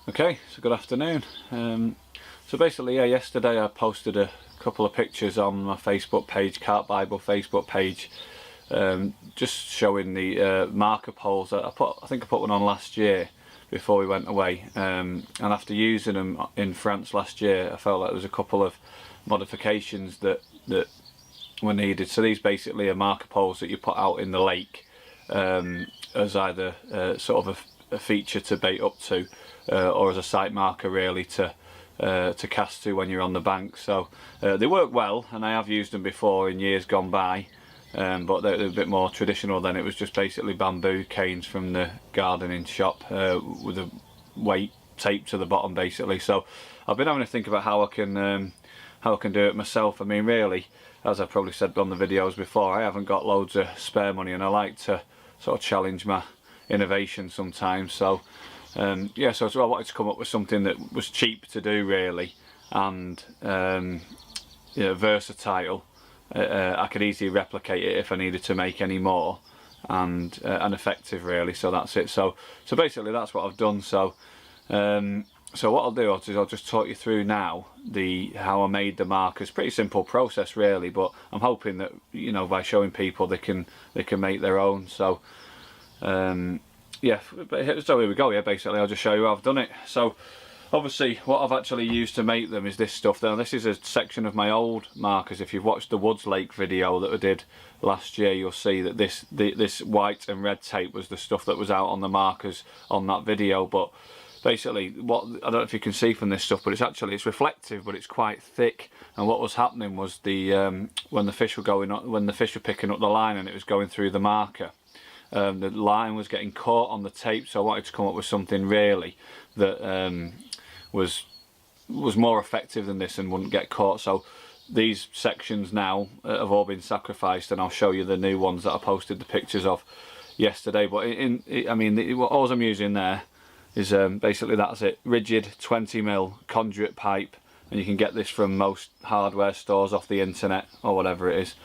Okay, so good afternoon. So basically, yeah, yesterday I posted a couple of pictures on my Facebook page, Carp Bible Facebook page, just showing the marker poles that I think I put one on last year before we went away, and after using them in France last year, I felt like there was a couple of modifications that were needed. So these basically are marker poles that you put out in the lake as either sort of a feature to bait up to, or as a sight marker really to cast to when you're on the bank. So they work well, and I have used them before in years gone by, but they're a bit more traditional. Then it was just basically bamboo canes from the gardening shop with a weight taped to the bottom basically. So I've been having to think about how I can do it myself. I mean, really, as I've probably said on the videos before, I haven't got loads of spare money, and I like to sort of challenge my innovation sometimes. So yeah, so I wanted to come up with something that was cheap to do really, and versatile. I could easily replicate it if I needed to make any more, and effective really. So that's it. So basically that's what I've done. So what I'll do is I'll just talk you through now how I made the markers. Pretty simple process really, but I'm hoping that, you know, by showing people they can make their own. So yeah, so here we go. Yeah, basically I'll just show you how I've done it. So obviously what I've actually used to make them is this stuff. Now this is a section of my old markers. If you've watched the Woods Lake video that I did last year, you'll see that this white and red tape was the stuff that was out on the markers on that video. But basically, I don't know if you can see from this stuff, but it's reflective, but it's quite thick. And what was happening was when the fish were picking up the line and it was going through the marker, the line was getting caught on the tape. So I wanted to come up with something really that was more effective than this and wouldn't get caught. So these sections now have all been sacrificed, and I'll show you the new ones that I posted the pictures of yesterday. But all I'm using there is basically that's it, rigid 20mm conduit pipe, and you can get this from most hardware stores off the internet or whatever it is.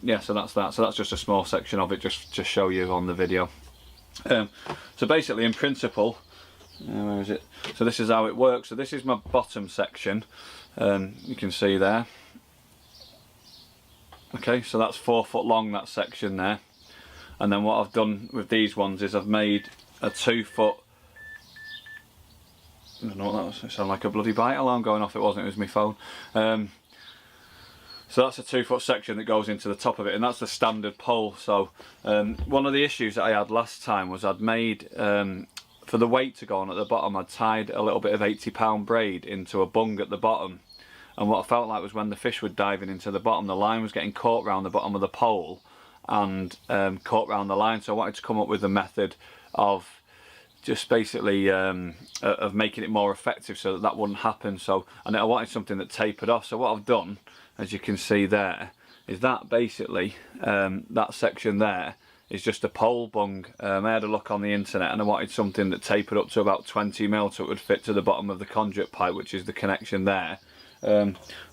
Yeah, so that's that. So that's just a small section of it, just to show you on the video. So basically, in principle, where is it? So this is how it works. So this is my bottom section. You can see there. Okay, so that's 4 foot long, that section there. And then what I've done with these ones is I've made a 2 foot. I don't know what that was. It sounded like a bloody bite alarm going off. It wasn't. It was my phone. So that's a 2 foot section that goes into the top of it, and that's the standard pole. So one of the issues that I had last time was I'd made, for the weight to go on at the bottom, I'd tied a little bit of 80-pound braid into a bung at the bottom, and what I felt like was when the fish were diving into the bottom, the line was getting caught round the bottom of the pole and caught round the line. So I wanted to come up with a method of just basically of making it more effective so that wouldn't happen. So, and I wanted something that tapered off. So what I've done, as you can see there, is that basically that section there is just a pole bung. I had a look on the internet and I wanted something that tapered up to about 20mm so it would fit to the bottom of the conduit pipe, which is the connection there.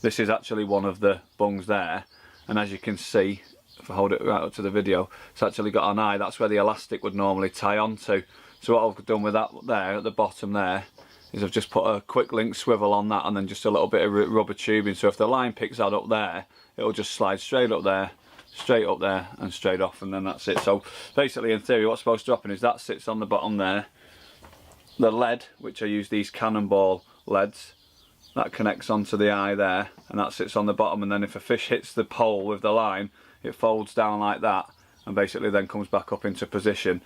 This is actually one of the bungs there, and as you can see, if I hold it right up to the video, it's actually got an eye. That's where the elastic would normally tie onto. So what I've done with that there at the bottom there is I've just put a quick link swivel on that, and then just a little bit of rubber tubing, so if the line picks that up there, it'll just slide straight up there, and straight off, and then that's it. So basically, in theory, what's supposed to happen is that sits on the bottom there. The lead, which I use these cannonball leads, that connects onto the eye there, and that sits on the bottom, and then if a fish hits the pole with the line, it folds down like that, and basically then comes back up into position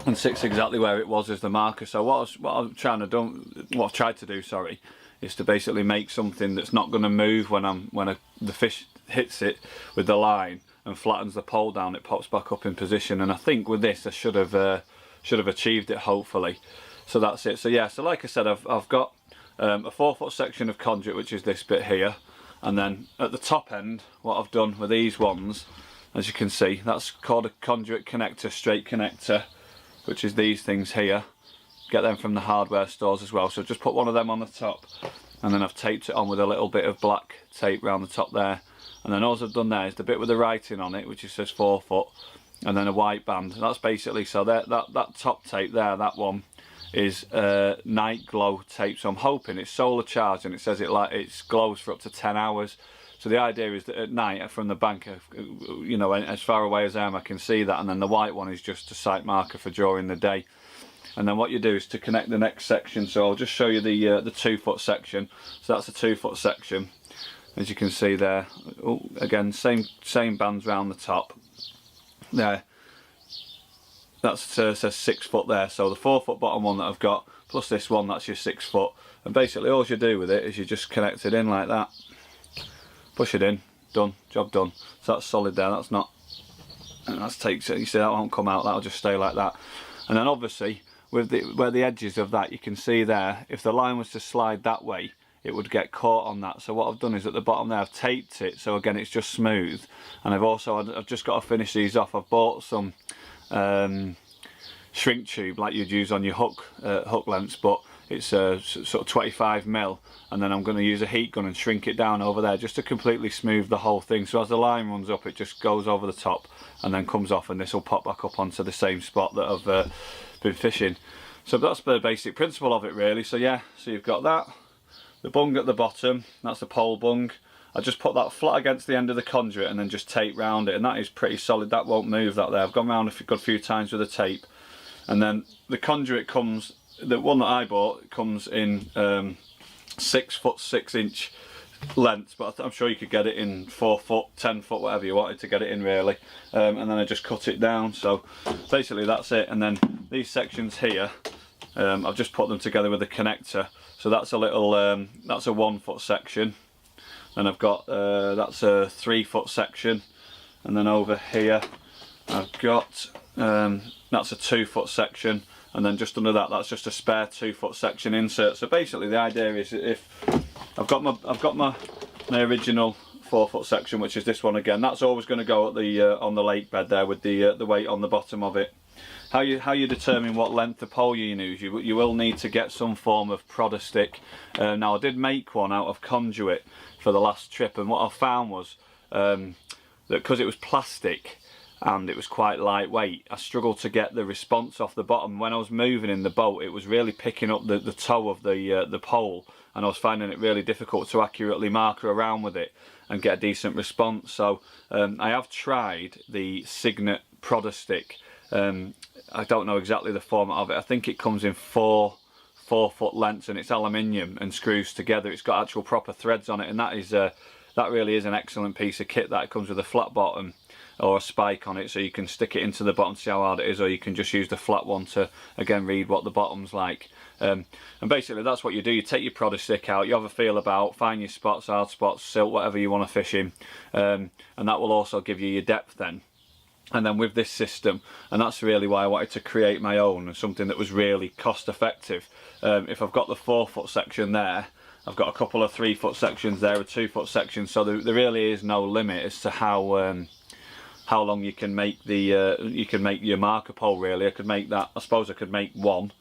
and sits exactly where it was as the marker. So what I've tried to do, sorry, is to basically make something that's not going to move when the fish hits it with the line and flattens the pole down. It pops back up in position, and I think with this I should have achieved it, hopefully. So that's it. So yeah, so like I said, I've got a 4 foot section of conduit, which is this bit here, and then at the top end, what I've done with these ones, as you can see, that's called a conduit connector, straight connector, which is these things here. Get them from the hardware stores as well. So just put one of them on the top, and then I've taped it on with a little bit of black tape around the top there, and then all I've done there is the bit with the writing on it, which says 4 foot, and then a white band. And that's basically, so that top tape there, that one is night glow tape. So I'm hoping it's solar charged, and it says it glows for up to 10 hours. So the idea is that at night from the bank, you know, as far away as I am, I can see that, and then the white one is just a sight marker for during the day. And then what you do is to connect the next section. So I'll just show you the 2 foot section. So that's a 2 foot section, as you can see there. Oh, again, same bands round the top. There, that says 6 foot there. So the 4 foot bottom one that I've got plus this one, that's your 6 foot. And basically all you do with it is you just connect it in like that. Push it in, done, job done. So that's solid there, that's not, and that takes it, you see that won't come out, that'll just stay like that. And then obviously, with where the edges of that, you can see there, if the line was to slide that way, it would get caught on that. So what I've done is at the bottom there, I've taped it, so again it's just smooth. And I've just got to finish these off. I've bought some shrink tube like you'd use on your hook lengths, but it's sort of 25mm, and then I'm going to use a heat gun and shrink it down over there just to completely smooth the whole thing. So as the line runs up, it just goes over the top and then comes off, and this will pop back up onto the same spot that I've been fishing. So that's the basic principle of it really. So yeah, so you've got that, the bung at the bottom, that's the pole bung. I just put that flat against the end of the conduit and then just tape round it, and that is pretty solid, that won't move that there. I've gone round a good few times with the tape. And then the conduit comes, the one that I bought comes in 6 foot 6 inch length, but I'm sure you could get it in 4 foot, 10 foot, whatever you wanted to get it in really. And then I just cut it down. So basically that's it. And then these sections here, I've just put them together with a connector. So that's a little, that's a 1 foot section. And I've got, that's a 3 foot section. And then over here, I've got, that's a 2 foot section. And then just under that, that's just a spare 2 foot section insert. So basically the idea is, if I've got my original 4 foot section, which is this one again, that's always going to go at the on the lake bed there with the weight on the bottom of it. How you determine what length of pole you use, you will need to get some form of prodder stick. Now I did make one out of conduit for the last trip, and what I found was that because it was plastic and it was quite lightweight, I struggled to get the response off the bottom. When I was moving in the boat, it was really picking up the toe of the pole, and I was finding it really difficult to accurately marker around with it and get a decent response. So I have tried the Signet prodder stick. I don't know exactly the format of it. I think it comes in 4 foot lengths, and it's aluminium and screws together. It's got actual proper threads on it, and that really is an excellent piece of kit. That it comes with a flat bottom or a spike on it, so you can stick it into the bottom to see how hard it is, or you can just use the flat one to again read what the bottom's like. And basically that's what you do. You take your prodder stick out, you have a feel about, find your spots, hard spots, silt, whatever you want to fish in, and that will also give you your depth then. And then with this system, and that's really why I wanted to create my own, and something that was really cost effective. If I've got the 4 foot section there, I've got a couple of 3 foot sections there, a 2 foot section, so there really is no limit as to how long you can make your marker pole really. I could make that, I suppose I could make one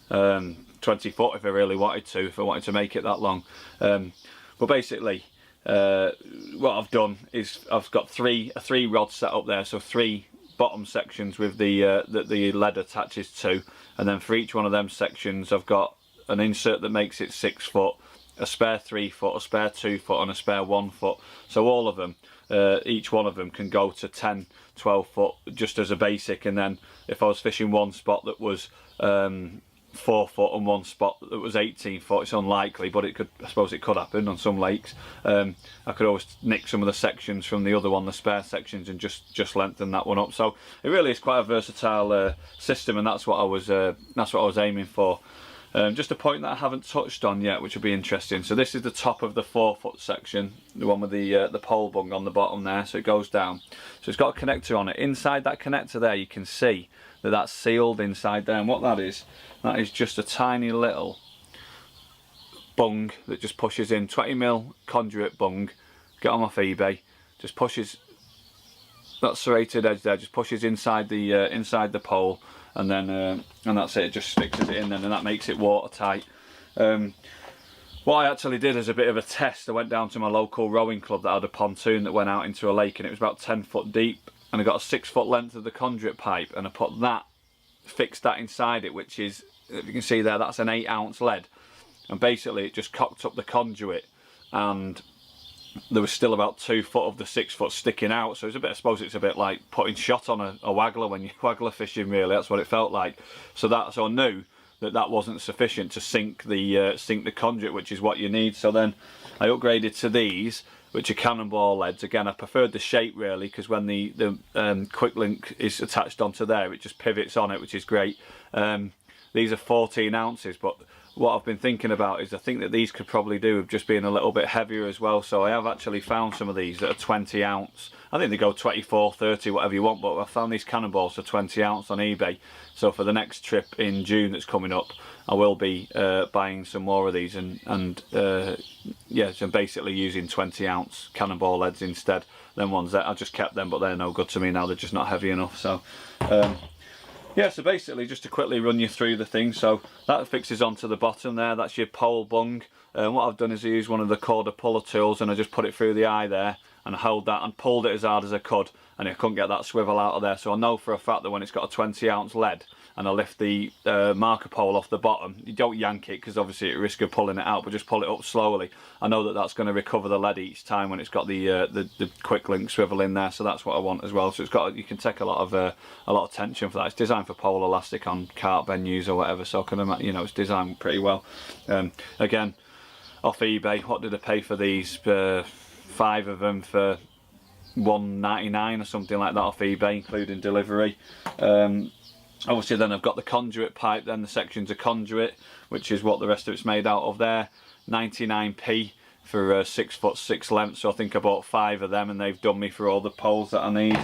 20 foot if I really wanted to, if I wanted to make it that long. But basically what I've done is I've got a 3 rod set up there, so 3 bottom sections with the lead attaches to, and then for each one of them sections I've got an insert that makes it 6 foot, a spare 3 foot, a spare 2 foot and a spare 1 foot. So all of them, each one of them can go to 10, 12 foot just as a basic. And then if I was fishing one spot that was 4 foot and one spot that was 18 foot, it's unlikely, but I suppose it could happen on some lakes. I could always nick some of the sections from the other one, the spare sections, and just lengthen that one up. So it really is quite a versatile system, and that's what I was aiming for. Just a point that I haven't touched on yet, which will be interesting. So this is the top of the 4 foot section, the one with the pole bung on the bottom there, so it goes down. So it's got a connector on it. Inside that connector there, you can see that that's sealed inside there, and what that is just a tiny little bung that just pushes in, 20mm conduit bung, get them off eBay, just pushes, that serrated edge there, just pushes inside the pole, and then and that's it just fixes it in then, and that makes it watertight. What I actually did as a bit of a test, I went down to my local rowing club that had a pontoon that went out into a lake, and it was about 10 foot deep, and I got a 6 foot length of the conduit pipe, and I fixed that inside it, which is if you can see there, that's an 8-ounce lead, and basically it just cocked up the conduit, and there was still about 2 foot of the 6 foot sticking out. So it's a bit, I suppose it's a bit like putting shot on a waggler when you're waggler fishing, really. That's what it felt like. So I knew that wasn't sufficient to sink the conduit, which is what you need. So then I upgraded to these, which are cannonball leads. Again, I preferred the shape, really, because when the quick link is attached onto there, it just pivots on it, which is great. These are 14 ounces, but what I've been thinking about is I think that these could probably do with just being a little bit heavier as well. So I have actually found some of these that are 20 ounce. I think they go 24, 30, whatever you want, but I found these cannonballs for 20 ounce on eBay. So for the next trip in June that's coming up, I will be buying some more of these, and yeah, so basically using 20 ounce cannonball leads instead. Them ones that I just kept them, but they're no good to me now. They're just not heavy enough. So yeah, so basically just to quickly run you through the thing. So that fixes onto the bottom there. That's your pole bung. What I've done is I used one of the quarter puller tools, and I just put it through the eye there and I held that and pulled it as hard as I could, and I couldn't get that swivel out of there. So I know for a fact that when it's got a 20 ounce lead and I lift the marker pole off the bottom, you don't yank it because obviously at risk of pulling it out, but just pull it up slowly. I know that that's going to recover the lead each time when it's got the quick link swivel in there. So that's what I want as well. So it's got, you can take a lot of tension for that. It's designed for pole elastic on carp venues or whatever, so I can imagine, you know, it's designed pretty well. Again, off eBay, what did I pay for these? 5 of them for $1.99 or something like that off eBay, including delivery. Obviously then I've got the conduit pipe, then the sections of conduit, which is what the rest of it's made out of there. 99p for 6'6" length, so I think I bought 5 of them and they've done me for all the poles that I need.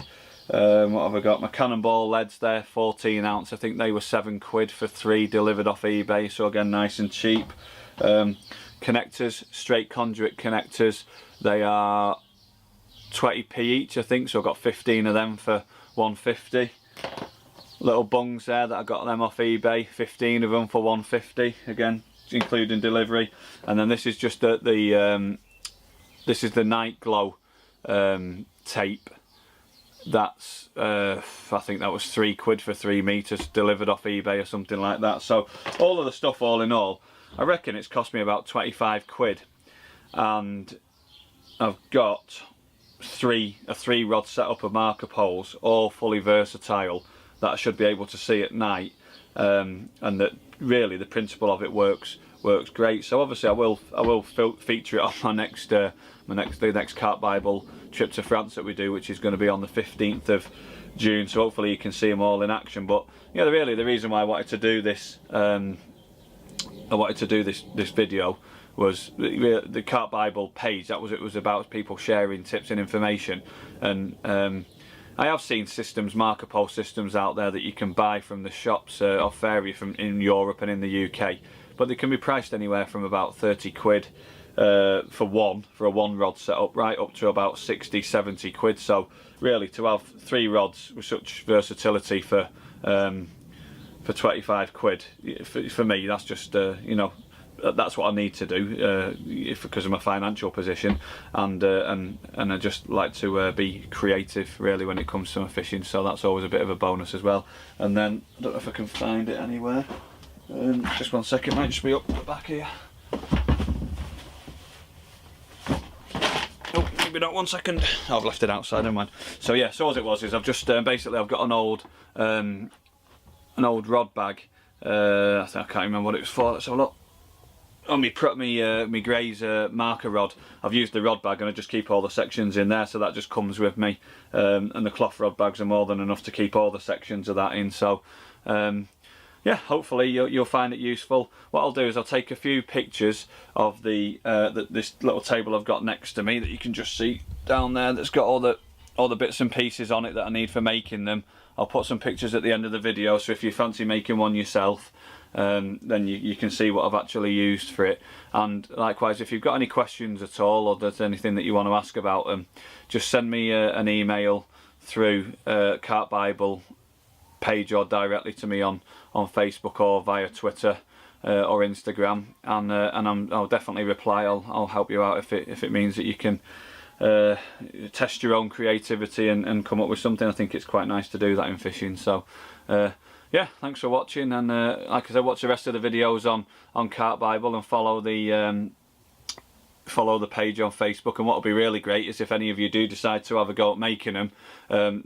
What have I got? My cannonball leads there, 14 ounce, I think they were £7 for 3 delivered off eBay, so again nice and cheap. Connectors, straight conduit connectors, they are 20p each I think, so I've got 15 of them for £1.50. Little bungs there that I got them off eBay, 15 of them for £1.50, again including delivery. And then this is just this is the night glow tape. That's I think that was £3 for 3 meters delivered off eBay or something like that. So all of the stuff, all in all, I reckon it's cost me about £25, and I've got a 3 rod setup of marker poles, all fully versatile, that I should be able to see at night, and that really the principle of it works great. So obviously I will feature it on my next Carp Bible trip to France that we do, which is going to be on the 15th of June. So hopefully you can see them all in action. But yeah, really the reason why I wanted to do this, this video was the Carp Bible page. That was it was about people sharing tips and information, and I have seen systems, marker pole systems out there that you can buy from the shops off area in Europe and in the UK, but they can be priced anywhere from about £30 for a 1 rod setup, right up to about 60-70 quid. So really, to have 3 rods with such versatility for £25, for me, that's just you know, that's what I need to do because of my financial position, and I just like to be creative really when it comes to my fishing, so that's always a bit of a bonus as well. And then I don't know if I can find it anywhere. Just 1 second, might just be up the back here. Oh, maybe not, 1 second. Oh, I've left it outside, never mind. So yeah, so all it was is I've just basically I've got an old rod bag. I can't remember what it was for. Let's have a look. On me Gray's marker rod, I've used the rod bag and I just keep all the sections in there, so that just comes with me. And the cloth rod bags are more than enough to keep all the sections of that in. So yeah, hopefully you'll find it useful. What I'll do is I'll take a few pictures of this little table I've got next to me that you can just see down there, that's got all the bits and pieces on it that I need for making them. I'll put some pictures at the end of the video, so if you fancy making one yourself, then you can see what I've actually used for it. And likewise, if you've got any questions at all, or there's anything that you want to ask about them, just send me an email through Carp Bible page, or directly to me on Facebook or via Twitter or Instagram, and I'll definitely reply. I'll help you out if it means that you can test your own creativity and come up with something. I think it's quite nice to do that in fishing. So yeah, thanks for watching, and like I said, watch the rest of the videos on Carp Bible, and follow the page on Facebook. And what would be really great is if any of you do decide to have a go at making them,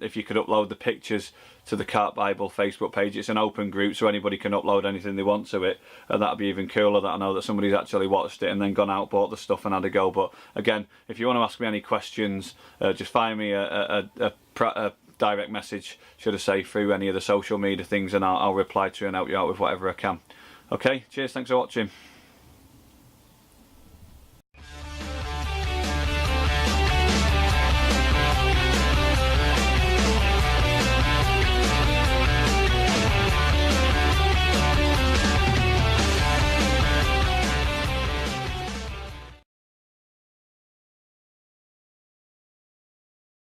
if you could upload the pictures to the Carp Bible Facebook page. It's an open group, so anybody can upload anything they want to it, and that'd be even cooler, that I know that somebody's actually watched it and then gone out, bought the stuff and had a go. But again, if you want to ask me any questions, just find me a direct message, should I say, through any of the social media things, and I'll reply to you and help you out with whatever I can. Okay, cheers, thanks for watching.